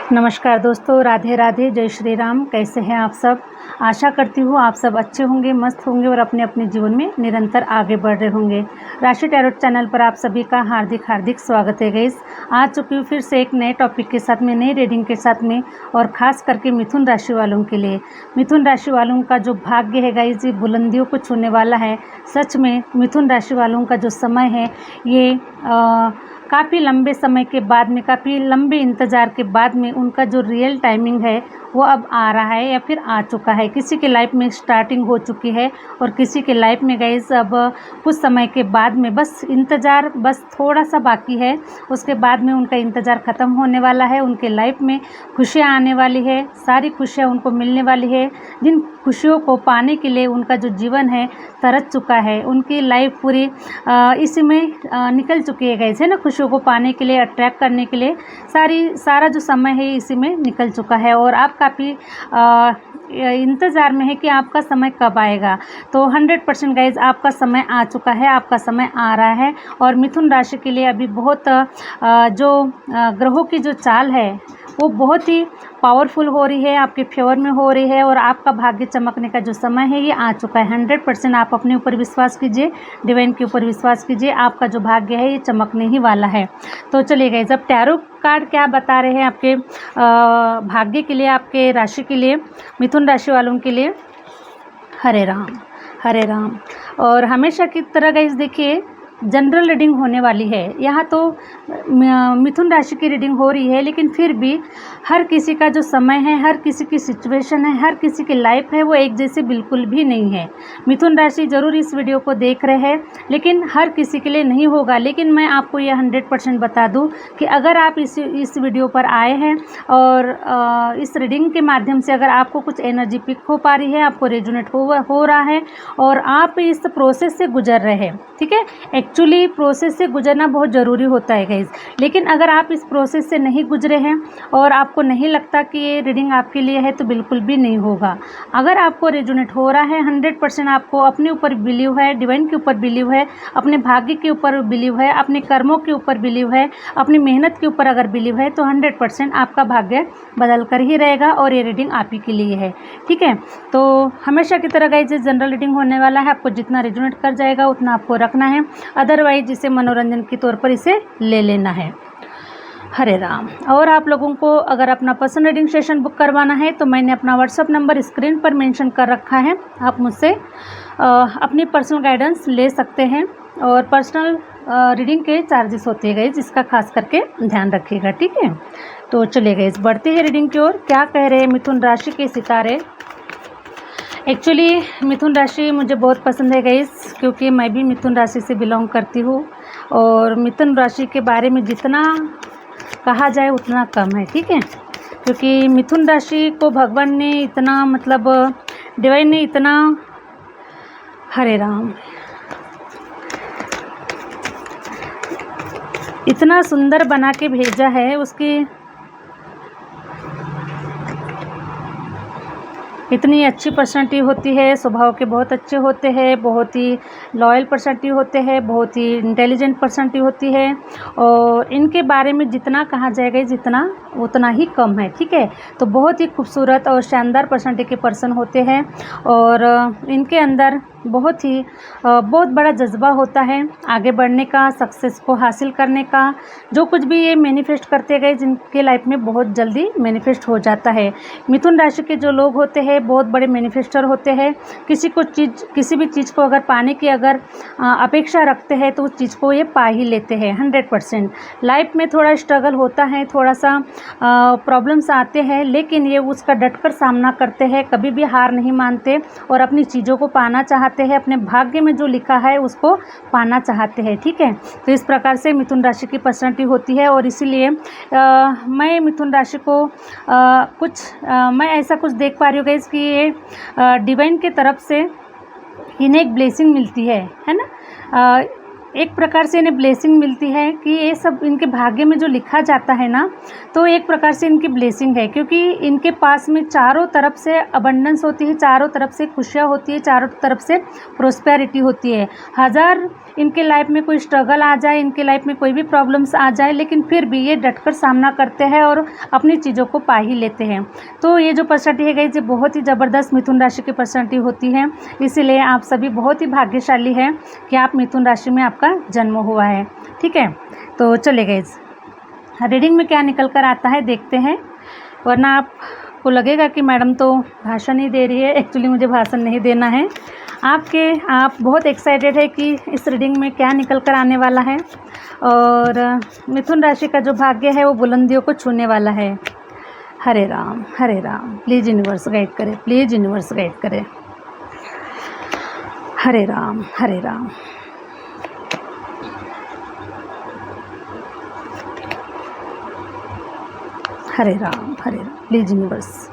नमस्कार दोस्तों, राधे राधे, जय श्री राम। कैसे हैं आप सब? आशा करती हूँ आप सब अच्छे होंगे, मस्त होंगे और अपने अपने जीवन में निरंतर आगे बढ़ रहे होंगे। राशि टैरोट चैनल पर आप सभी का हार्दिक हार्दिक स्वागत है गाइस। आ चुकी हूँ फिर से एक नए टॉपिक के साथ में, नई रीडिंग के साथ में, और ख़ास करके मिथुन राशि वालों के लिए। मिथुन राशि वालों का जो भाग्य है गाइस, ये बुलंदियों को छूने वाला है। सच में मिथुन राशि वालों का जो समय है ये काफ़ी लंबे समय के बाद में, काफ़ी लंबे इंतज़ार के बाद में उनका जो रियल टाइमिंग है वो अब आ रहा है या फिर आ चुका है। किसी के लाइफ में स्टार्टिंग हो चुकी है और किसी के लाइफ में गाइस अब कुछ समय के बाद में बस इंतज़ार बस थोड़ा सा बाकी है। उसके बाद में उनका इंतज़ार ख़त्म होने वाला है। उनके लाइफ में खुशियाँ आने वाली है, सारी खुशियाँ उनको मिलने वाली है। जिन खुशियों को पाने के लिए उनका जो जीवन है तरस चुका है, उनकी लाइफ पूरी इसी में निकल चुकी है गाइस, है ना। खुशियों को पाने के लिए, अट्रैक्ट करने के लिए सारा जो समय है इसी में निकल चुका है और आप काफ़ी इंतज़ार में है कि आपका समय कब आएगा। तो 100% गाइज आपका समय आ चुका है, आपका समय आ रहा है। और मिथुन राशि के लिए अभी बहुत जो ग्रहों की जो चाल है वो बहुत ही पावरफुल हो रही है, आपके फेवर में हो रही है और आपका भाग्य चमकने का जो समय है ये आ चुका है। 100% आप अपने ऊपर विश्वास कीजिए, डिवाइन के ऊपर विश्वास कीजिए, आपका जो भाग्य है ये चमकने ही वाला है। तो चलिए गाइस, अब टैरो कार्ड क्या बता रहे हैं आपके भाग्य के लिए, आपके राशि के लिए, मिथुन राशि वालों के लिए। हरे राम, हरे राम। और हमेशा की तरह गाइस देखिए, जनरल रीडिंग होने वाली है। यहाँ तो मिथुन राशि की रीडिंग हो रही है, लेकिन फिर भी हर किसी का जो समय है, हर किसी की सिचुएशन है, हर किसी की लाइफ है वो एक जैसे बिल्कुल भी नहीं है। मिथुन राशि ज़रूर इस वीडियो को देख रहे हैं, लेकिन हर किसी के लिए नहीं होगा। लेकिन मैं आपको ये 100% बता दूं कि अगर आप इस वीडियो पर आए हैं और इस रीडिंग के माध्यम से अगर आपको कुछ एनर्जी पिक हो पा रही है, आपको रेजोनेट हो रहा है और आप इस प्रोसेस से गुजर रहे हैं, ठीक है। एक्चुअली प्रोसेस से गुजरना बहुत ज़रूरी होता है गाइस, लेकिन अगर आप इस प्रोसेस से नहीं गुजरे हैं और आपको नहीं लगता कि ये रीडिंग आपके लिए है तो बिल्कुल भी नहीं होगा। अगर आपको रेजोनेट हो रहा है, 100% आपको अपने ऊपर बिलीव है, डिवाइन के ऊपर बिलीव है, अपने भाग्य के ऊपर बिलीव है, अपने कर्मों के ऊपर बिलीव है, अपनी मेहनत के ऊपर अगर बिलीव है तो 100% आपका भाग्य बदल कर ही रहेगा और ये रीडिंग आप ही के लिए है, ठीक है। तो हमेशा की तरह गाइस जनरल रीडिंग होने वाला है, आपको जितना रेजोनेट कर जाएगा उतना आपको रखना है, अदरवाइज इसे मनोरंजन के तौर पर इसे ले लेना है। हरे राम। और आप लोगों को अगर अपना पर्सनल रीडिंग सेशन बुक करवाना है तो मैंने अपना व्हाट्सअप नंबर स्क्रीन पर मेंशन कर रखा है। आप मुझसे अपनी पर्सनल गाइडेंस ले सकते हैं और पर्सनल रीडिंग के चार्जेस होते हैं गाइस, जिसका खास करके ध्यान रखिएगा, ठीक है। तो चलिए गाइस, बढ़ते हैं रीडिंग की ओर। क्या कह रहे हैं मिथुन राशि के सितारे। एक्चुअली मिथुन राशि मुझे बहुत पसंद है गाइस, क्योंकि मैं भी मिथुन राशि से बिलोंग करती हूँ और मिथुन राशि के बारे में जितना कहा जाए उतना कम है, ठीक है। क्योंकि मिथुन राशि को भगवान ने इतना, मतलब डिवाइन ने इतना, हरे राम, इतना सुंदर बना के भेजा है। उसकी इतनी अच्छी पर्सनैलिटी होती है, स्वभाव के बहुत अच्छे होते हैं, बहुत ही लॉयल पर्सनैलिटी होते हैं, बहुत ही इंटेलिजेंट पर्सनैलिटी होती है और इनके बारे में जितना कहा जाएगा जितना उतना ही कम है, ठीक है। तो बहुत ही खूबसूरत और शानदार पर्सनैलिटी के पर्सन होते हैं और इनके अंदर बहुत बड़ा जज्बा होता है आगे बढ़ने का, सक्सेस को हासिल करने का। जो कुछ भी ये मैनिफेस्ट करते गए जिनके लाइफ में बहुत जल्दी मैनिफेस्ट हो जाता है। मिथुन राशि के जो लोग होते हैं बहुत बड़े मैनिफेस्टर होते हैं। किसी भी चीज़ को अगर पाने की अगर अपेक्षा रखते हैं तो उस चीज़ को ये पा ही लेते हैं 100%। लाइफ में थोड़ा स्ट्रगल होता है, थोड़ा सा प्रॉब्लम्स आते हैं, लेकिन ये उसका डटकर सामना करते हैं, कभी भी हार नहीं मानते और अपनी चीज़ों को पाना चाहते हैं, अपने भाग्य में जो लिखा है उसको पाना चाहते हैं, ठीक है। तो इस प्रकार से मिथुन राशि की पर्सनैलिटी होती है और इसीलिए मैं मिथुन राशि को मैं ऐसा कुछ देख पा रही हूँ गाइस कि ये डिवाइन के तरफ से इन्हें एक ब्लेसिंग मिलती है ना। एक प्रकार से इन्हें ब्लेसिंग मिलती है कि ये सब इनके भाग्य में जो लिखा जाता है ना, तो एक प्रकार से इनकी ब्लेसिंग है, क्योंकि इनके पास में चारों तरफ से अबंडेंस होती है, चारों तरफ से खुशियाँ होती है, चारों तरफ से प्रोस्पेरिटी होती है। हज़ार इनके लाइफ में कोई स्ट्रगल आ जाए, इनके लाइफ में कोई भी प्रॉब्लम्स आ जाए, लेकिन फिर भी ये डटकर सामना करते हैं और अपनी चीज़ों को पा ही लेते हैं। तो ये जो पर्सनालिटी है गाइस, ये बहुत ही ज़बरदस्त मिथुन राशि की पर्सनालिटी होती है। इसीलिए आप सभी बहुत ही भाग्यशाली हैं कि आप मिथुन राशि में आपका जन्म हुआ है। ठीक है, तो चले गाइस, रीडिंग में क्या निकल कर आता है देखते हैं। वरना आपको लगेगा कि मैडम तो भाषण ही दे रही है। एक्चुअली मुझे भाषण नहीं देना है। आप बहुत एक्साइटेड है कि इस रीडिंग में क्या निकल कर आने वाला है। और मिथुन राशि का जो भाग्य है वो बुलंदियों को छूने वाला है। Hare Ram, Hare Ram. Please universe guide करे, प्लीज़ यूनिवर्स गाइड करे। हरे राम, हरे राम। हरे राम, हरे राम। Please universe.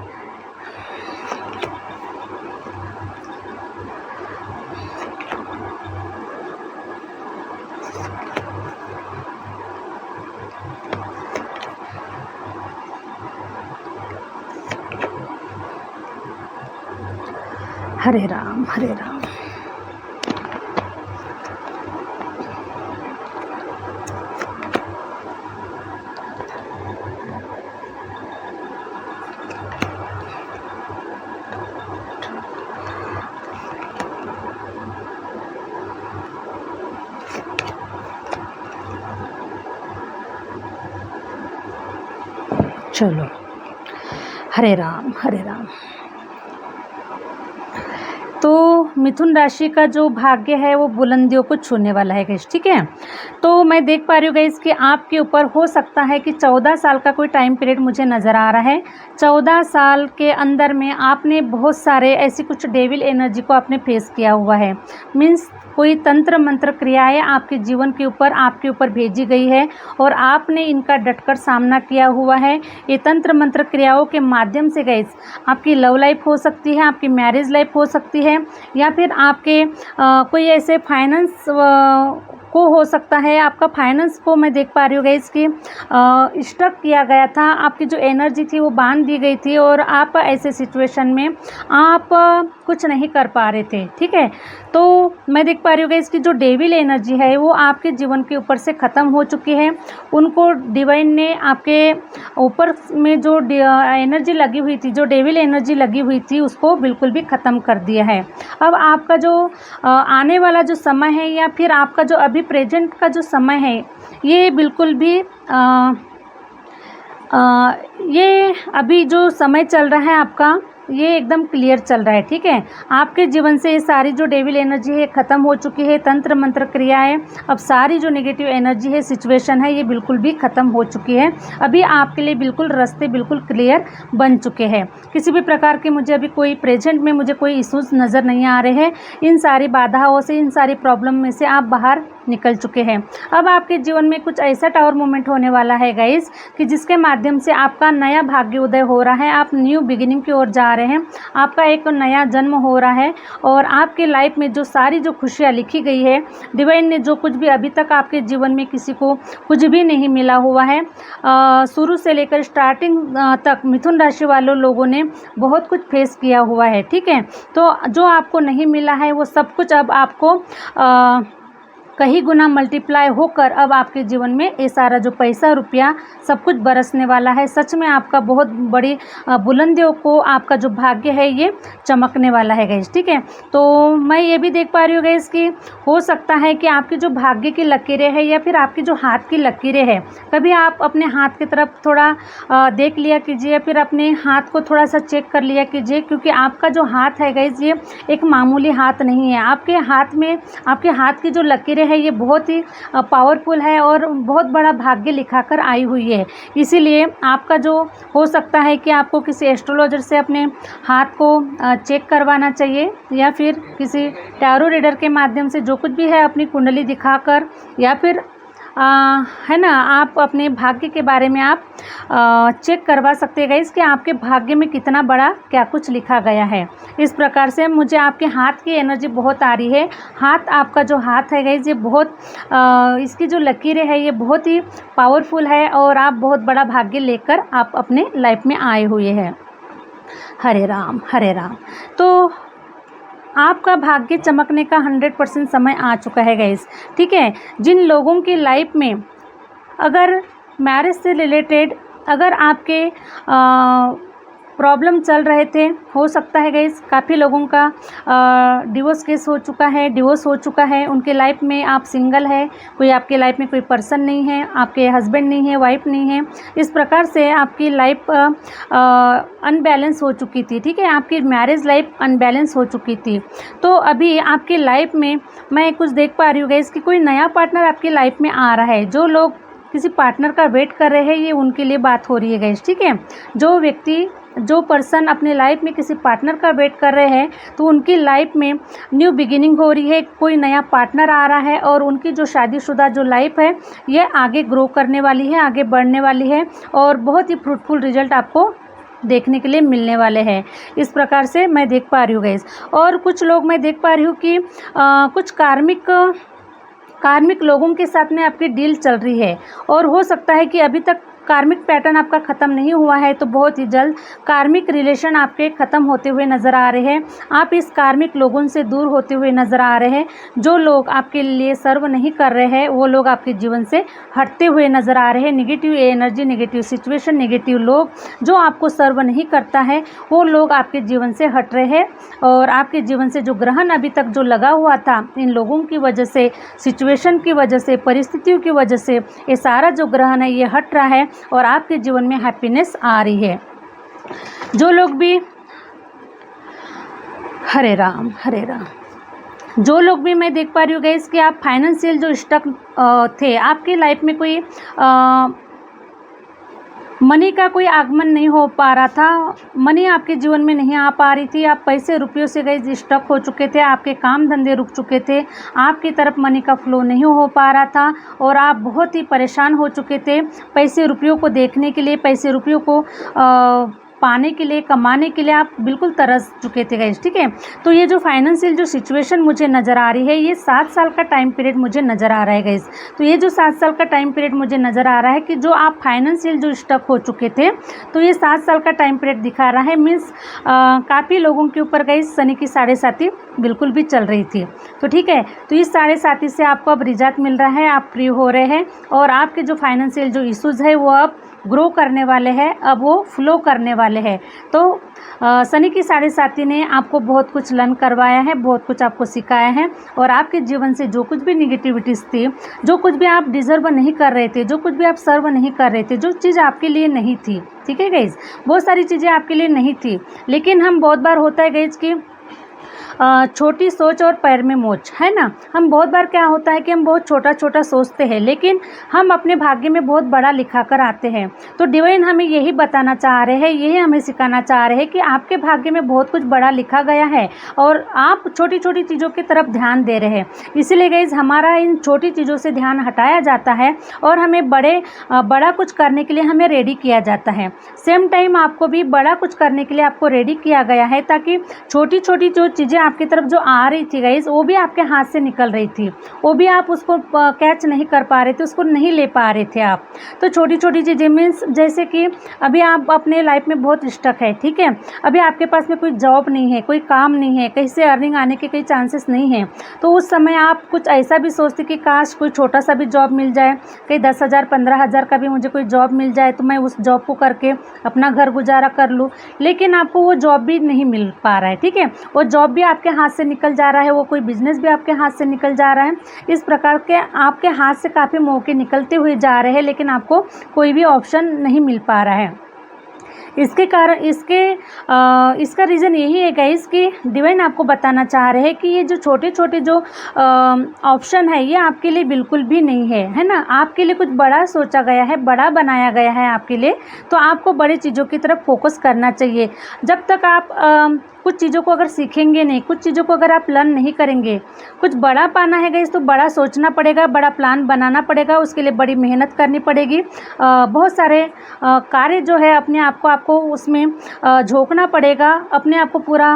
हरे राम, हरे राम। चलो, हरे राम, हरे राम। तो मिथुन राशि का जो भाग्य है वो बुलंदियों को छूने वाला है गाइस। ठीक है, तो मैं देख पा रही हूँ गाइस कि आपके ऊपर हो सकता है कि 14 साल का कोई टाइम पीरियड मुझे नज़र आ रहा है। 14 साल के अंदर में आपने बहुत सारे ऐसी कुछ डेविल एनर्जी को आपने फेस किया हुआ है। मीन्स कोई तंत्र मंत्र क्रियाएं आपके जीवन के ऊपर आपके ऊपर भेजी गई है और आपने इनका डटकर सामना किया हुआ है। ये तंत्र मंत्र क्रियाओं के माध्यम से गाइस आपकी लव लाइफ हो सकती है, आपकी मैरिज लाइफ हो सकती है, या फिर आपके कोई ऐसे फाइनेंस को हो सकता है। आपका फाइनेंस को मैं देख पा रही हूँ गाइस कि स्टक किया गया था, आपकी जो एनर्जी थी वो बांध दी गई थी और आप ऐसे सिचुएशन में आप कुछ नहीं कर पा रहे थे। ठीक है, तो मैं देख पा रही हूँ गाइस कि जो डेविल एनर्जी है वो आपके जीवन के ऊपर से ख़त्म हो चुकी है। उनको डिवाइन ने आपके ऊपर में जो एनर्जी लगी हुई थी, जो डेविल एनर्जी लगी हुई थी, उसको बिल्कुल भी ख़त्म कर दिया है। अब आपका जो आने वाला जो समय है या फिर आपका जो अभी प्रेजेंट का जो समय है, ये बिल्कुल भी ये अभी जो समय चल रहा है आपका, ये एकदम क्लियर चल रहा है। ठीक है, आपके जीवन से ये सारी जो डेविल एनर्जी है ख़त्म हो चुकी है। तंत्र मंत्र क्रियाएं, अब सारी जो नेगेटिव एनर्जी है, सिचुएशन है, ये बिल्कुल भी ख़त्म हो चुकी है। अभी आपके लिए बिल्कुल रास्ते बिल्कुल क्लियर बन चुके हैं। किसी भी प्रकार के मुझे अभी कोई प्रेजेंट में मुझे कोई इश्यूज़ नज़र नहीं आ रहे हैं। इन सारी बाधाओं से, इन सारी प्रॉब्लम में से आप बाहर निकल चुके हैं। अब आपके जीवन में कुछ ऐसा टावर मोमेंट होने वाला है गाइस कि जिसके माध्यम से आपका नया भाग्य उदय हो रहा है। आप न्यू बिगिनिंग की ओर जा रहे हैं, आपका एक नया जन्म हो रहा है और आपके लाइफ में जो सारी जो खुशियाँ लिखी गई है, डिवाइन ने जो कुछ भी अभी तक आपके जीवन में किसी को कुछ भी नहीं मिला हुआ है, शुरू से लेकर स्टार्टिंग तक मिथुन राशि वालों लोगों ने बहुत कुछ फेस किया हुआ है। ठीक है, तो जो आपको नहीं मिला है वो सब कुछ अब आपको कई गुना मल्टीप्लाई होकर अब आपके जीवन में ये सारा जो पैसा रुपया सब कुछ बरसने वाला है। सच में आपका बहुत बड़ी बुलंदियों को आपका जो भाग्य है ये चमकने वाला है गाइस। ठीक है, तो मैं ये भी देख पा रही हूँ गाइस कि हो सकता है कि आपकी जो भाग्य की लकीरें हैं या फिर आपकी जो हाथ की लकीरें हैं, कभी आप अपने हाथ की तरफ थोड़ा देख लिया कीजिए या फिर अपने हाथ को थोड़ा सा चेक कर लिया कीजिए, क्योंकि आपका जो हाथ है गाइस ये एक मामूली हाथ नहीं है। आपके हाथ में, आपके हाथ की जो लकीरें है ये बहुत ही पावरफुल है और बहुत बड़ा भाग्य लिखा कर आई हुई है। इसीलिए आपका जो हो सकता है कि आपको किसी एस्ट्रोलॉजर से अपने हाथ को चेक करवाना चाहिए या फिर किसी टैरो रीडर के माध्यम से जो कुछ भी है अपनी कुंडली दिखाकर, या फिर है ना, आप अपने भाग्य के बारे में आप चेक करवा सकते हैं गाइस कि आपके भाग्य में कितना बड़ा क्या कुछ लिखा गया है। इस प्रकार से मुझे आपके हाथ की एनर्जी बहुत आ रही है। हाथ, आपका जो हाथ है गाइस, ये बहुत इसकी जो लकीरें है ये बहुत ही पावरफुल है और आप बहुत बड़ा भाग्य लेकर आप अपने लाइफ में आए हुए हैं। हरे राम हरे राम। तो आपका भाग्य चमकने का 100% समय आ चुका है गाइस, ठीक है। जिन लोगों की लाइफ में अगर मैरिज से रिलेटेड अगर आपके प्रॉब्लम चल रहे थे, हो सकता है गाइस काफ़ी लोगों का डिवोर्स केस हो चुका है, डिवोर्स हो चुका है, उनके लाइफ में आप सिंगल है, कोई आपके लाइफ में कोई पर्सन नहीं है, आपके हस्बैंड नहीं है, वाइफ नहीं है, इस प्रकार से आपकी लाइफ अनबैलेंस हो चुकी थी, ठीक है। आपकी मैरिज लाइफ अनबैलेंस हो चुकी थी। तो अभी आपकी लाइफ में मैं कुछ देख पा रही हूँ गाइस कि कोई नया पार्टनर आपकी लाइफ में आ रहा है। जो लोग किसी पार्टनर का वेट कर रहे हैं, ये उनके लिए बात हो रही है गाइस, ठीक है। जो व्यक्ति, जो पर्सन अपने लाइफ में किसी पार्टनर का वेट कर रहे हैं, तो उनकी लाइफ में न्यू बिगिनिंग हो रही है, कोई नया पार्टनर आ रहा है और उनकी जो शादीशुदा जो लाइफ है ये आगे ग्रो करने वाली है, आगे बढ़ने वाली है और बहुत ही फ्रूटफुल रिजल्ट आपको देखने के लिए मिलने वाले हैं। इस प्रकार से मैं देख पा रही हूँ गाइस। और कुछ लोग मैं देख पा रही हूँ कि कुछ कार्मिक लोगों के साथ में आपकी डील चल रही है और हो सकता है कि अभी तक कार्मिक पैटर्न आपका ख़त्म नहीं हुआ है, तो बहुत ही जल्द कार्मिक रिलेशन आपके ख़त्म होते हुए नज़र आ रहे हैं। आप इस कार्मिक लोगों से दूर होते हुए नज़र आ रहे हैं। जो लोग आपके लिए सर्व नहीं कर रहे हैं, वो लोग आपके जीवन से हटते हुए नज़र आ रहे हैं। Negative energy, negative situation, negative लोग जो आपको सर्व नहीं करता है, वो लोग आपके जीवन से हट रहे हैं और आपके जीवन से जो ग्रहण अभी तक जो लगा हुआ था, इन लोगों की वजह से, सिचुएशन की वजह से, परिस्थितियों की वजह से ये सारा जो ग्रहण है ये हट रहा है और आपके जीवन में हैप्पीनेस आ रही है। जो लोग भी, हरे राम हरे राम, जो लोग भी मैं देख पा रही हूँ गाइस कि आप फाइनेंशियल जो स्टक थे, आपकी लाइफ में कोई मनी का कोई आगमन नहीं हो पा रहा था, मनी आपके जीवन में नहीं आ पा रही थी, आप पैसे रुपयों से गए स्टक हो चुके थे, आपके काम धंधे रुक चुके थे, आपकी तरफ मनी का फ्लो नहीं हो पा रहा था और आप बहुत ही परेशान हो चुके थे पैसे रुपयों को देखने के लिए, पैसे रुपयों को पाने के लिए, कमाने के लिए आप बिल्कुल तरस चुके थे गाइस, ठीक है। तो ये जो फाइनेंशियल जो सिचुएशन मुझे नज़र आ रही है, ये 7 साल का टाइम पीरियड मुझे नज़र आ रहा है गाइस। तो ये जो 7 साल का टाइम पीरियड मुझे नज़र आ रहा है कि जो आप फाइनेंशियल जो स्टक हो चुके थे, तो ये 7 साल का टाइम पीरियड दिखा रहा है। मीन्स काफ़ी लोगों के ऊपर गाइस शनि की 7.5 बिल्कुल भी चल रही थी, तो ठीक है। तो इस 7.5 से आपको अब रिजल्ट मिल रहा है, आप फ्री हो रहे हैं और आपके जो फाइनेंशियल जो इश्यूज़ है वो अब ग्रो करने वाले हैं, अब वो फ्लो करने वाले हैं। तो शनि की 7.5 ने आपको बहुत कुछ लर्न करवाया है, बहुत कुछ आपको सिखाया है और आपके जीवन से जो कुछ भी निगेटिविटीज़ थी, जो कुछ भी आप डिजर्व नहीं कर रहे थे, जो कुछ भी आप सर्व नहीं कर रहे थे, जो चीज़ आपके लिए नहीं थी, ठीक है गाइस, बहुत सारी चीज़ें आपके लिए नहीं थी। लेकिन हम बहुत बार होता है गाइस कि छोटी सोच और पैर में मोच, है ना। हम बहुत बार क्या होता है कि हम बहुत छोटा छोटा सोचते हैं, लेकिन हम अपने भाग्य में बहुत बड़ा लिखा कर आते हैं। तो डिवाइन हमें यही बताना चाह रहे हैं, यही हमें सिखाना चाह रहे हैं कि आपके भाग्य में बहुत कुछ बड़ा लिखा गया है और आप छोटी छोटी चीज़ों की तरफ ध्यान दे रहे हैं। इसीलिए गाइस हमारा इन छोटी चीज़ों से ध्यान हटाया जाता है और हमें बड़ा कुछ करने के लिए हमें रेडी किया जाता है। सेम टाइम आपको भी बड़ा कुछ करने के लिए आपको रेडी किया गया है, ताकि छोटी छोटी जो चीज़ें आपकी तरफ जो आ रही थी गाइस, वो भी आपके हाथ से निकल रही थी, वो भी आप उसको कैच नहीं कर पा रहे थे, उसको नहीं ले पा रहे थे आप। तो छोटी छोटी चीज़ें मीन्स जैसे कि अभी आप अपने लाइफ में बहुत स्टक है, ठीक है, अभी आपके पास में कोई जॉब नहीं है, कोई काम नहीं है, कहीं से अर्निंग आने के कई चांसेस नहीं हैं। तो उस समय आप कुछ ऐसा भी सोचते कि काश कोई छोटा सा भी जॉब मिल जाए, कहीं 10,000 15,000 का भी मुझे कोई जॉब मिल जाए तो मैं उस जॉब को करके अपना घर गुजारा कर लूँ। लेकिन आपको वो जॉब भी नहीं मिल पा रहा है, ठीक है, वो जॉब भी आपके हाथ से निकल जा रहा है, वो कोई बिजनेस भी आपके हाथ से निकल जा रहा है। इस प्रकार के आपके हाथ से काफ़ी मौके निकलते हुए जा रहे हैं, लेकिन आपको कोई भी ऑप्शन नहीं मिल पा रहा है। इसके कारण इसका रीज़न यही है गाइस कि डिवाइन आपको बताना चाह रहे हैं कि ये जो छोटे छोटे जो ऑप्शन है ये आपके लिए बिल्कुल भी नहीं है, है ना। आपके लिए कुछ बड़ा सोचा गया है, बड़ा बनाया गया है आपके लिए, तो आपको बड़ी चीज़ों की तरफ फोकस करना चाहिए। जब तक आप कुछ चीज़ों को अगर सीखेंगे नहीं, कुछ चीज़ों को अगर आप लर्न नहीं करेंगे, कुछ बड़ा पाना है गाइस तो बड़ा सोचना पड़ेगा, बड़ा प्लान बनाना पड़ेगा, उसके लिए बड़ी मेहनत करनी पड़ेगी। बहुत सारे कार्य जो है अपने आप को आपको उसमें झोंकना पड़ेगा, अपने आप को पूरा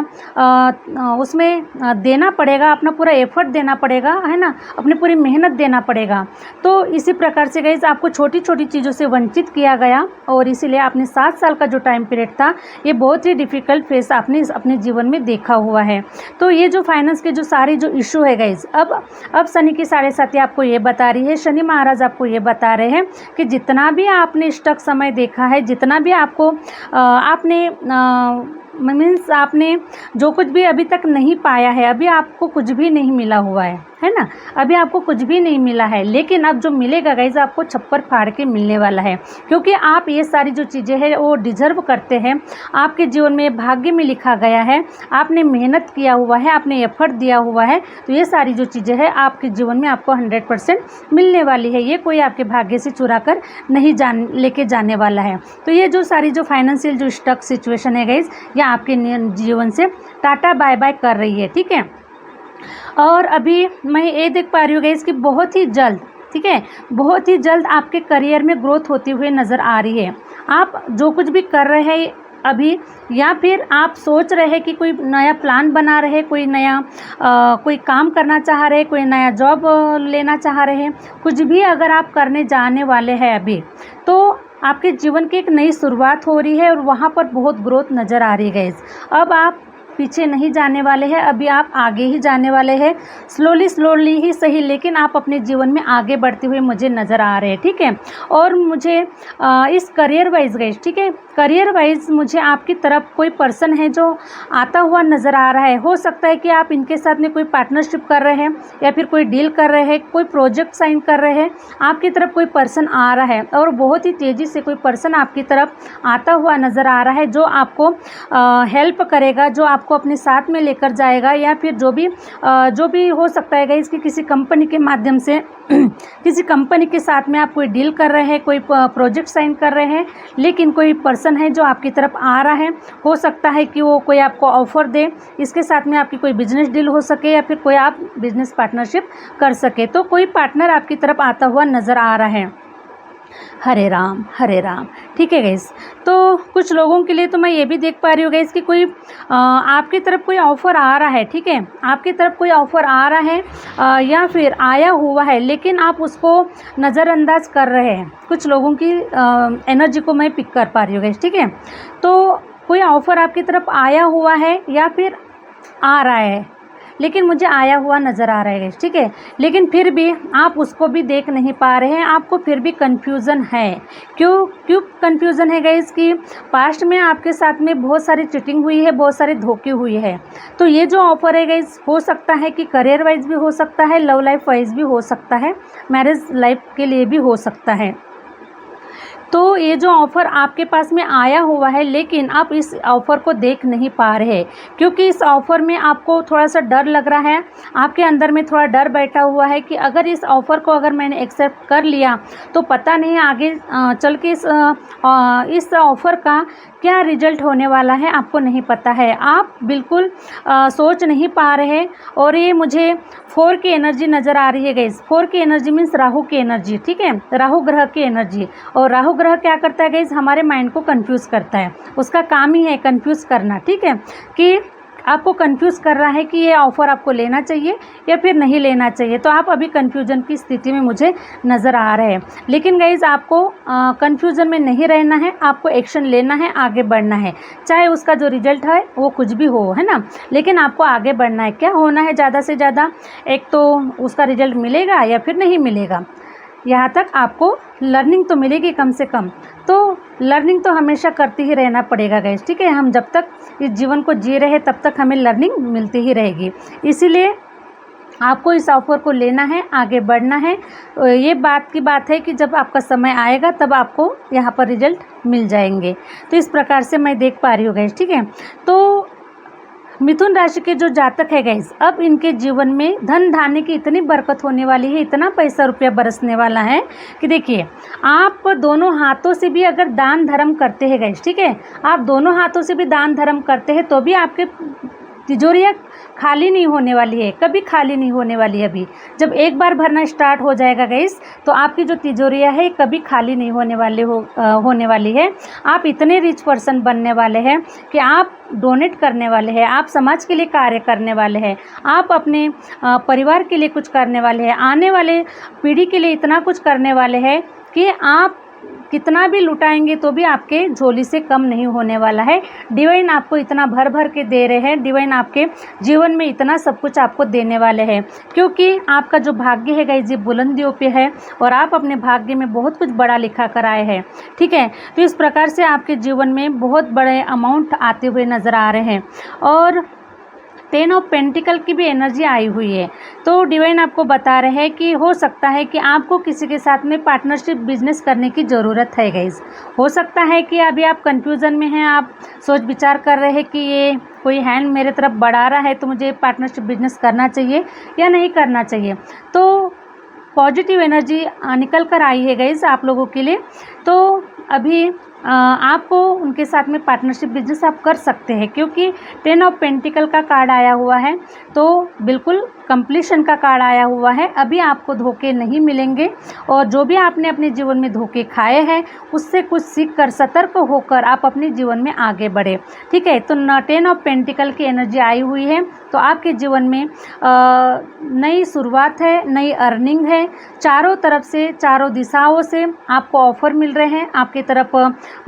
उसमें देना पड़ेगा, अपना पूरा एफर्ट देना पड़ेगा, है ना, अपनी पूरी मेहनत देना पड़ेगा। तो इसी प्रकार से गाइस आपको छोटी छोटी चीज़ों से वंचित किया गया और इसीलिए आपने 7 साल का जो टाइम पीरियड था ये बहुत ही डिफ़िकल्ट फेस आपने अपने जीवन में देखा हुआ है। तो ये जो फाइनेंस के जो सारी जो इशू है गाइस, अब शनि की 7.5 आपको ये बता रही है, शनि महाराज आपको ये बता रहे हैं कि जितना भी आपने स्टक समय देखा है, जितना भी आपको आपने मीन्स आपने जो कुछ भी अभी तक नहीं पाया है, अभी आपको कुछ भी नहीं मिला हुआ है ना, अभी आपको कुछ भी नहीं मिला है, लेकिन अब जो मिलेगा गाइस आपको छप्पर फाड़ के मिलने वाला है, क्योंकि आप ये सारी जो चीज़ें हैं वो डिजर्व करते हैं। आपके जीवन में भाग्य में लिखा गया है, आपने मेहनत किया हुआ है, आपने एफर्ट दिया हुआ है, तो ये सारी जो चीज़ें हैं आपके जीवन में आपको 100% मिलने वाली है। ये कोई आपके भाग्य से चुरा कर नहीं लेके जाने वाला है। तो ये जो सारी जो फाइनेंशियल जो स्टक सिचुएशन है गाइस, ये आपके जीवन से टाटा बाय बाय कर रही है, ठीक है। और अभी मैं ये देख पा रही हूँ गाइस कि बहुत ही जल्द, ठीक है, बहुत ही जल्द आपके करियर में ग्रोथ होती हुई नज़र आ रही है। आप जो कुछ भी कर रहे हैं अभी, या फिर आप सोच रहे हैं कि कोई नया प्लान बना रहे, कोई नया कोई काम करना चाह रहे, कोई नया जॉब लेना चाह रहे हैं, कुछ भी अगर आप करने जाने वाले हैं अभी, तो आपके जीवन की एक नई शुरुआत हो रही है और वहाँ पर बहुत ग्रोथ नज़र आ रही है गाइस। अब आप पीछे नहीं जाने वाले हैं, अभी आप आगे ही जाने वाले हैं, स्लोली ही सही, लेकिन आप अपने जीवन में आगे बढ़ते हुए मुझे नज़र आ रहे हैं, ठीक है। और मुझे इस करियर वाइज गाइस, ठीक है, करियर वाइज मुझे आपकी तरफ कोई पर्सन है जो आता हुआ नज़र आ रहा है। हो सकता है कि आप इनके साथ में कोई पार्टनरशिप कर रहे हैं या फिर कोई डील कर रहे हैं, कोई प्रोजेक्ट साइन कर रहे हैं, आपकी तरफ कोई पर्सन आ रहा है और बहुत ही तेज़ी से कोई पर्सन आपकी तरफ आता हुआ नज़र आ रहा है, जो आपको हेल्प करेगा, जो आपको अपने साथ में लेकर जाएगा, या फिर जो भी हो सकता है गाइस कि किसी कंपनी के माध्यम से किसी कंपनी के साथ में आप कोई डील कर रहे हैं, कोई प्रोजेक्ट साइन कर रहे हैं, लेकिन कोई पर्सन है जो आपकी तरफ आ रहा है। हो सकता है कि वो कोई आपको ऑफ़र दे, इसके साथ में आपकी कोई बिजनेस डील हो सके या फिर कोई आप बिजनेस पार्टनरशिप कर सके। तो कोई पार्टनर आपकी तरफ आता हुआ नज़र आ रहा है। हरे राम हरे राम, ठीक है गाइस। तो कुछ लोगों के लिए तो मैं ये भी देख पा रही हूँ गाइस कि कोई आपकी तरफ कोई ऑफ़र आ रहा है, ठीक है, आपकी तरफ कोई ऑफ़र आ रहा है या फिर आया हुआ है, लेकिन आप उसको नज़रअंदाज कर रहे हैं। कुछ लोगों की एनर्जी को मैं पिक कर पा रही हूँ गाइस, ठीक है। तो कोई ऑफ़र आपकी तरफ आया हुआ है या फिर आ रहा है, लेकिन मुझे आया हुआ नज़र आ रहा है, ठीक है, लेकिन फिर भी आप उसको भी देख नहीं पा रहे हैं, आपको फिर भी कन्फ्यूज़न है। क्यों कन्फ्यूज़न है गाइस कि पास्ट में आपके साथ में बहुत सारी चीटिंग हुई है, बहुत सारी धोखे हुई है। तो ये जो ऑफ़र है गाइस, हो सकता है कि करियर वाइज भी हो सकता है, लव लाइफ वाइज भी हो सकता है, मैरिज लाइफ के लिए भी हो सकता है। तो ये जो ऑफ़र आपके पास में आया हुआ है, लेकिन आप इस ऑफ़र को देख नहीं पा रहे, क्योंकि इस ऑफ़र में आपको थोड़ा सा डर लग रहा है, आपके अंदर में थोड़ा डर बैठा हुआ है कि अगर इस ऑफ़र को अगर मैंने एक्सेप्ट कर लिया तो पता नहीं आगे चल के इस ऑफ़र का क्या रिजल्ट होने वाला है, आपको नहीं पता है। आप बिल्कुल सोच नहीं पा रहे। और ये मुझे 4 की एनर्जी नज़र आ रही है गाइस। 4 की एनर्जी मीन्स राहु की एनर्जी, ठीक है, राहु ग्रह की एनर्जी। और राहु ग्रह क्या करता है गाइस, हमारे माइंड को कंफ्यूज करता है, उसका काम ही है कंफ्यूज करना, ठीक है, कि आपको कंफ्यूज कर रहा है कि ये ऑफ़र आपको लेना चाहिए या फिर नहीं लेना चाहिए। तो आप अभी कंफ्यूजन की स्थिति में मुझे नज़र आ रहे हैं। लेकिन गाइज़ आपको कंफ्यूजन में नहीं रहना है, आपको एक्शन लेना है, आगे बढ़ना है, चाहे उसका जो रिजल्ट है वो कुछ भी हो, है ना, लेकिन आपको आगे बढ़ना है। क्या होना है ज़्यादा से ज़्यादा, एक तो उसका रिजल्ट मिलेगा या फिर नहीं मिलेगा, यहाँ तक आपको लर्निंग तो मिलेगी कम से कम। तो लर्निंग तो हमेशा करते ही रहना पड़ेगा गाइस, ठीक है। हम जब तक इस जीवन को जी रहे हैं तब तक हमें लर्निंग मिलती ही रहेगी। इसीलिए आपको इस ऑफ़र को लेना है, आगे बढ़ना है। ये बात की बात है कि जब आपका समय आएगा तब आपको यहाँ पर रिजल्ट मिल जाएंगे। तो इस प्रकार से मैं देख पा रही हूँ गाइस, ठीक है। तो मिथुन राशि के जो जातक है गाइस, अब इनके जीवन में धन धान्य की इतनी बरकत होने वाली है, इतना पैसा रुपया बरसने वाला है कि देखिए, आप दोनों हाथों से भी अगर दान धर्म करते हैं गाइस, ठीक है, आप दोनों हाथों से भी दान धर्म करते हैं तो भी आपके तिजोरियाँ खाली नहीं होने वाली है, कभी खाली नहीं होने वाली है। अभी जब एक बार भरना स्टार्ट हो जाएगा गाइस, तो आपकी जो तिजोरियाँ है कभी खाली नहीं होने वाली है। आप इतने रिच पर्सन बनने वाले हैं कि आप डोनेट करने वाले हैं, आप समाज के लिए कार्य करने वाले हैं, आप अपने परिवार के लिए कुछ करने वाले हैं, आने वाले पीढ़ी के लिए इतना कुछ करने वाले हैं कि आप कितना भी लुटाएंगे तो भी आपके झोली से कम नहीं होने वाला है। डिवाइन आपको इतना भर भर के दे रहे हैं, डिवाइन आपके जीवन में इतना सब कुछ आपको देने वाले हैं, क्योंकि आपका जो भाग्य है गाइस, ये बुलंदियों पे है और आप अपने भाग्य में बहुत कुछ बड़ा लिखा कर आए हैं, ठीक है। तो इस प्रकार से आपके जीवन में बहुत बड़े अमाउंट आते हुए नज़र आ रहे हैं और 10 ऑफ पेंटिकल की भी एनर्जी आई हुई है। तो डिवाइन आपको बता रहे हैं कि हो सकता है कि आपको किसी के साथ में पार्टनरशिप बिजनेस करने की ज़रूरत है गाइस। हो सकता है कि अभी आप कंफ्यूजन में हैं, आप सोच विचार कर रहे हैं कि ये कोई हैंड मेरे तरफ बढ़ा रहा है तो मुझे पार्टनरशिप बिजनेस करना चाहिए या नहीं करना चाहिए। तो पॉजिटिव एनर्जी निकल कर आई है गाइस आप लोगों के लिए। तो अभी आपको उनके साथ में पार्टनरशिप बिजनेस आप कर सकते हैं, क्योंकि 10 ऑफ पेंटिकल का कार्ड आया हुआ है, तो बिल्कुल कंप्लीशन का कार्ड आया हुआ है। अभी आपको धोखे नहीं मिलेंगे और जो भी आपने अपने जीवन में धोखे खाए हैं उससे कुछ सीख कर, सतर्क होकर आप अपने जीवन में आगे बढ़े, ठीक है। तो 10 ऑफ पेंटिकल की एनर्जी आई हुई है, तो आपके जीवन में नई शुरुआत है, नई अर्निंग है, चारों तरफ से, चारों दिशाओं से आपको ऑफर मिल रहे हैं, आपकी तरफ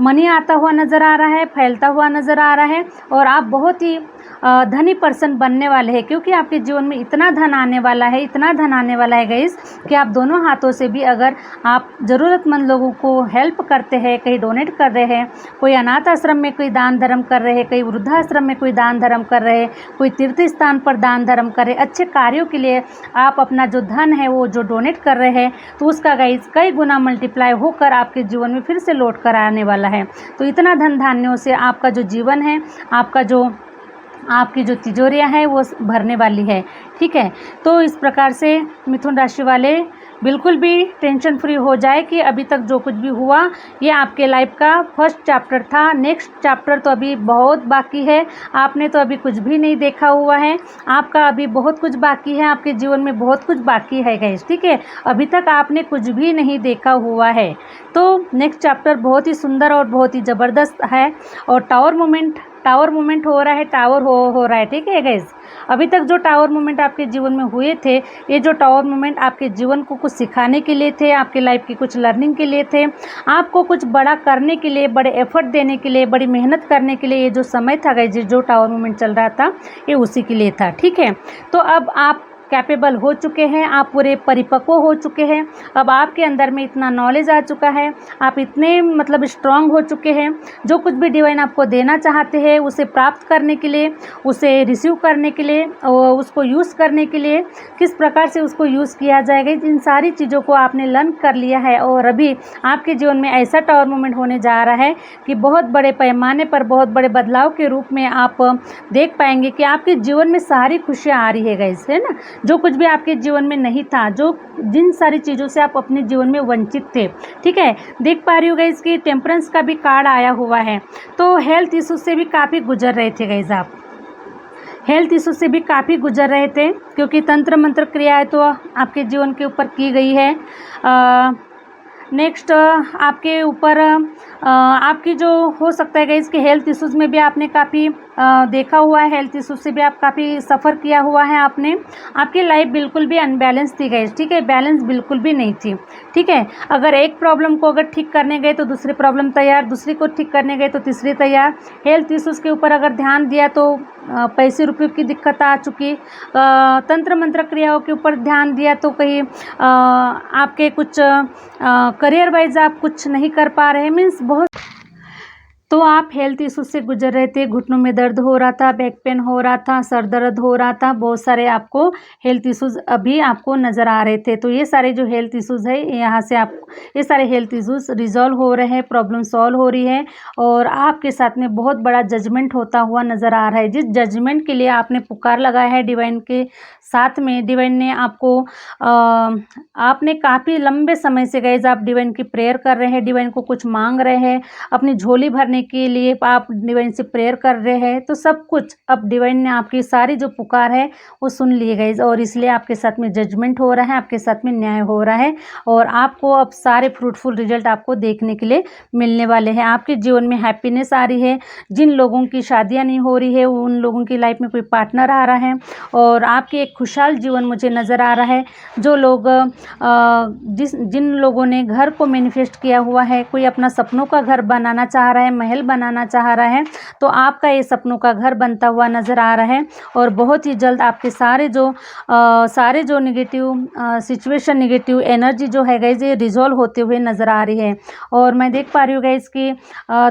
मनी आता हुआ नज़र आ रहा है, फैलता हुआ नज़र आ रहा है और आप बहुत ही धनी पर्सन बनने वाले हैं, क्योंकि आपके जीवन में इतना धन आने वाला है, इतना धन आने वाला है गाइस कि आप दोनों हाथों से भी अगर आप ज़रूरतमंद लोगों को हेल्प करते हैं, कहीं डोनेट कर रहे हैं, कोई अनाथ आश्रम में कोई दान धर्म कर रहे हैं, कहीं वृद्धाश्रम में कोई दान धर्म कर रहे हैं, कोई तीर्थ स्थान पर दान धर्म कर रहे हैं, अच्छे कार्यों के लिए आप अपना जो धन है वो जो डोनेट कर रहे हैं, तो उसका गाइस कई गुना मल्टीप्लाई होकर आपके जीवन में फिर से लौट कर आने वाला है। तो इतना धन धान्यों से आपका जो जीवन है, आपकी जो तिजोरियां है वो भरने वाली है, ठीक है। तो इस प्रकार से मिथुन राशि वाले बिल्कुल भी टेंशन फ्री हो जाए कि अभी तक जो कुछ भी हुआ ये आपके लाइफ का फर्स्ट चैप्टर था, नेक्स्ट चैप्टर तो अभी बहुत बाकी है, आपने तो अभी कुछ भी नहीं देखा हुआ है, आपका अभी बहुत कुछ बाकी है, आपके जीवन में बहुत कुछ बाकी है गाइस, ठीक है। अभी तक आपने कुछ भी नहीं देखा हुआ है, तो नेक्स्ट चैप्टर बहुत ही सुंदर और बहुत ही ज़बरदस्त है। और टावर मूवमेंट हो रहा है, टावर हो रहा है, ठीक है गाइस। अभी तक जो टावर मूवमेंट आपके जीवन में हुए थे, ये जो टावर मूवमेंट आपके जीवन को कुछ सिखाने के लिए थे, आपके लाइफ की कुछ लर्निंग के लिए थे, आपको कुछ बड़ा करने के लिए, बड़े एफर्ट देने के लिए, बड़ी मेहनत करने के लिए ये जो समय था गाइस, जो टावर मूवमेंट चल रहा था, ये उसी के लिए था, ठीक है। तो अब आप कैपेबल हो चुके हैं, आप पूरे परिपक्व हो चुके हैं, अब आपके अंदर में इतना नॉलेज आ चुका है, आप इतने मतलब स्ट्रांग हो चुके हैं, जो कुछ भी डिवाइन आपको देना चाहते हैं उसे प्राप्त करने के लिए, उसे रिसीव करने के लिए और उसको यूज़ करने के लिए किस प्रकार से उसको यूज़ किया जाएगा, इन सारी चीज़ों को आपने लर्न कर लिया है। और अभी आपके जीवन में ऐसा टावर मूवमेंट होने जा रहा है कि बहुत बड़े पैमाने पर, बहुत बड़े बदलाव के रूप में आप देख पाएंगे कि आपके जीवन में सारी खुशियाँ आ रही है गाइस, है ना। जो कुछ भी आपके जीवन में नहीं था, जिन सारी चीज़ों से आप अपने जीवन में वंचित थे, ठीक है। देख पा रही हो गाइस कि टेम्परेंस का भी कार्ड आया हुआ है, तो हेल्थ इशू से भी काफ़ी गुजर रहे थे गाइस, आप हेल्थ इशू से भी काफ़ी गुजर रहे थे, क्योंकि तंत्र मंत्र क्रियाएं तो आपके जीवन के ऊपर की गई है। नेक्स्ट आपके ऊपर आपकी जो हो सकता है गाइस कि हेल्थ इश्यूज़ में भी आपने काफ़ी देखा हुआ है, हेल्थ इश्यूज से भी आप काफ़ी सफ़र किया हुआ है आपने। आपकी लाइफ बिल्कुल भी अनबैलेंस थी गाइस, ठीक है, बैलेंस बिल्कुल भी नहीं थी, ठीक है। अगर एक प्रॉब्लम को अगर ठीक करने गए तो दूसरी प्रॉब्लम तैयार, दूसरी को ठीक करने गए तो तीसरी तैयार। हेल्थ इश्यूज़ के ऊपर अगर ध्यान दिया तो पैसे रुपये की दिक्कत आ चुकी, तंत्र मंत्र क्रियाओं के ऊपर ध्यान दिया तो कहीं आपके कुछ करियर वाइज आप कुछ नहीं कर पा रहे, मीन्स बहुत। तो आप हेल्थ इशू से गुजर रहे थे, घुटनों में दर्द हो रहा था, बैक पेन हो रहा था, सर दर्द हो रहा था, बहुत सारे आपको हेल्थ इश्यूज़ अभी आपको नज़र आ रहे थे। तो ये सारे जो हेल्थ इश्यूज़ है, यहाँ से आप ये सारे हेल्थ इश्यूज़ रिजॉल्व हो रहे हैं, प्रॉब्लम सॉल्व हो रही है और आपके साथ में बहुत बड़ा जजमेंट होता हुआ नज़र आ रहा है। जिस जजमेंट के लिए आपने पुकार लगाया है डिवाइन के साथ में, डिवाइन ने आपको आपने काफ़ी लंबे समय से गाइस आप डिवाइन की प्रेयर कर रहे हैं, डिवाइन को कुछ मांग रहे हैं, अपनी झोली भरने के लिए आप डिवाइन से प्रेयर कर रहे हैं। तो सब कुछ अब डिवाइन ने आपकी सारी जो पुकार है वो सुन ली गाइस, और इसलिए आपके साथ में जजमेंट हो रहा है, आपके साथ में न्याय हो रहा है और आपको अब सारे फ्रूटफुल रिजल्ट आपको देखने के लिए मिलने वाले हैं। आपके जीवन में हैप्पीनेस आ रही है। जिन लोगों की शादियाँ नहीं हो रही है उन लोगों की लाइफ में कोई पार्टनर आ रहा है और आपके एक खुशहाल जीवन मुझे नज़र आ रहा है। जो लोग जिन लोगों ने घर को मैनिफेस्ट किया हुआ है, कोई अपना सपनों का घर बनाना चाह रहा है, महल बनाना चाह रहा है, तो आपका ये सपनों का घर बनता हुआ नज़र आ रहा है और बहुत ही जल्द आपके सारे जो निगेटिव सिचुएशन, निगेटिव एनर्जी जो है गाइज ये रिजॉल्व होते हुए नज़र आ रही है। और मैं देख पा रही हूँ गाइज कि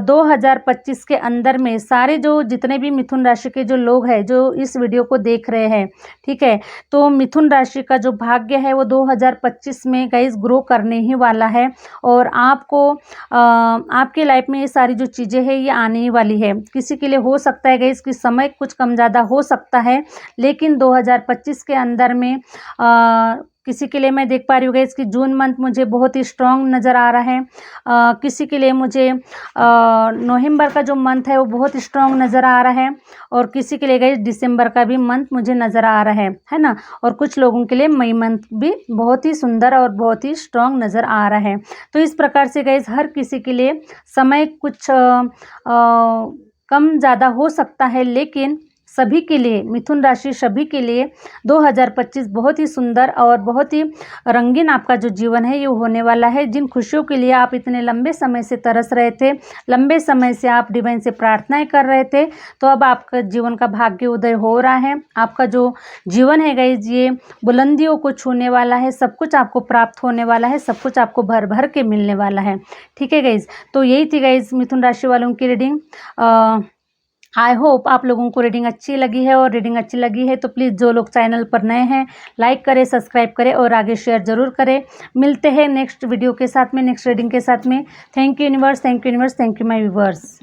2025 के अंदर में सारे जो जितने भी मिथुन राशि के जो लोग हैं जो इस वीडियो को देख रहे हैं, ठीक है, तो मिथुन राशि का जो भाग्य है वो 2025 में गाइज ग्रो करने ही वाला है और आपको आपके लाइफ में ये सारी जो चीज़ें हैं ये आने ही वाली है। किसी के लिए हो सकता है गाइज कि समय कुछ कम ज़्यादा हो सकता है, लेकिन 2025 के अंदर में किसी के लिए मैं देख पा रही हूँ गाइस कि जून मंथ मुझे बहुत ही स्ट्रॉन्ग नज़र आ रहा है। किसी के लिए मुझे नवंबर का जो मंथ है वो बहुत स्ट्रॉन्ग नज़र आ रहा है और किसी के लिए गाइस दिसंबर का भी मंथ मुझे नज़र आ रहा है ना। और कुछ लोगों के लिए मई मंथ भी बहुत ही सुंदर और बहुत ही स्ट्रॉन्ग नज़र आ रहा है। तो इस प्रकार से गाइस हर किसी के लिए समय कुछ कम ज़्यादा हो सकता है, लेकिन सभी के लिए, मिथुन राशि सभी के लिए 2025 बहुत ही सुंदर और बहुत ही रंगीन आपका जो जीवन है ये होने वाला है। जिन खुशियों के लिए आप इतने लंबे समय से तरस रहे थे, लंबे समय से आप डिवाइन से प्रार्थनाएं कर रहे थे, तो अब आपका जीवन का भाग्य उदय हो रहा है। आपका जो जीवन है गाइज ये बुलंदियों को छूने वाला है, सब कुछ आपको प्राप्त होने वाला है, सब कुछ आपको भर भर के मिलने वाला है। ठीक है गाइज, तो यही थी गाइज मिथुन राशि वालों की रीडिंग। आई होप आप लोगों को रीडिंग अच्छी लगी है और रीडिंग अच्छी लगी है तो प्लीज़ जो लोग चैनल पर नए हैं लाइक करें, सब्सक्राइब करें और आगे शेयर ज़रूर करें। मिलते हैं नेक्स्ट वीडियो के साथ में, नेक्स्ट रीडिंग के साथ में। Thank you universe, thank you universe, thank you my viewers.